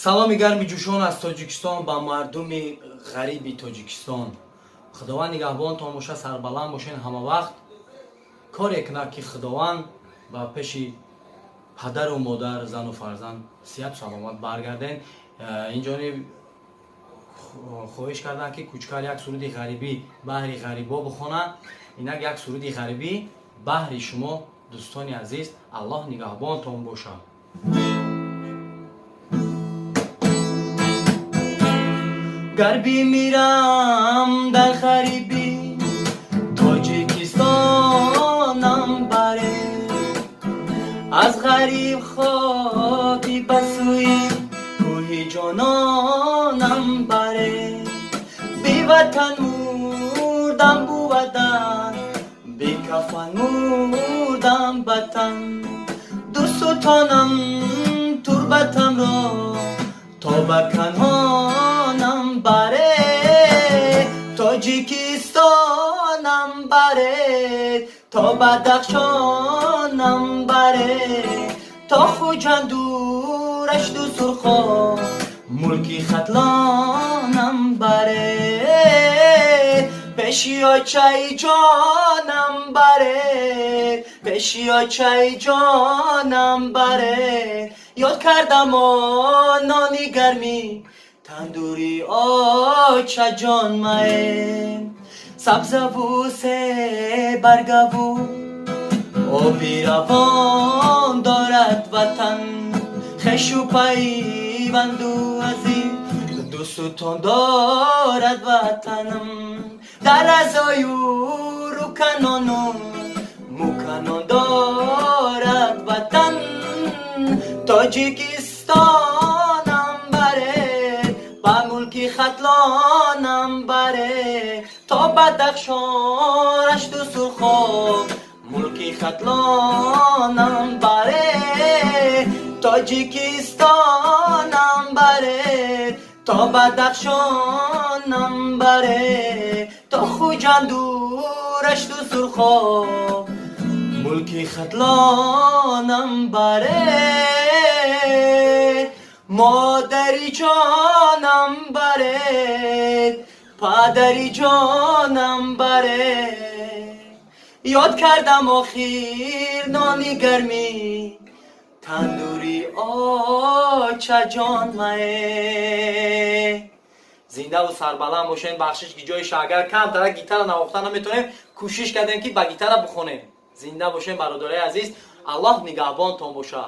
саломи гарми ҷӯшон аз тоҷикистон ба мардуми ғариби тоҷикистон. худованд нигаҳбонтон боша, сарбаланд бошен ҳамавақт. коре кунад ки худованд ба пеши падару модар, зану фарзанд сиҳату саломат баргарден. инҷониб хоҳиш карданд ки кӯчкар як суруди ғарибӣ баҳри ғарибо бихонад. инак як суруди ғарибӣ баҳри шумо дӯстони азиз. аллоҳ нигаҳбонтон бошад. گر بمیرم در غریبی تاجیکستانم بره، از غریب خاکی بسوی کوهی جانانم بره. بی وطن مردم بو وطن، بی کفن مردم بطن. دو ستانم تربتم را تا به کنانم بره. تاجیکستانم بره تا بدخشانم بره، تا خوجند دورش دو سرخا ملکی ختلانم بره. پشیا چای جانم بره، پشیا چای جانم بره. یاد کردم نانی گرمی تندوری آچه جان مه. سبزه و سه برگه و آبی روان دارد وطن. خش و پیوند و عزیز دو ستون دارد وطنم. در ازای رو کنانو مکنان دارد وطن. تاجیکستانم بره با ملکی ختلانم بره، تا بدخشانش دو سرخا ملکی ختلانم بره. تاجیکستانم بره تا بدخشانم بره، تا خوجندورش دو سرخا ملکی ختلانم بره. مادری جانم بره، پدری جانم بره. یاد کردم آخیر نانی گرمی تندوری آچه جان مه. زنده و سربلند باشین. بخشش که جایش اگر کم تره گیتار نواختن نمیتونیم، کوشش کردیم که با گیتار بخونیم. زنده باشین برادرای عزیز. الله نگهبانتون باشه.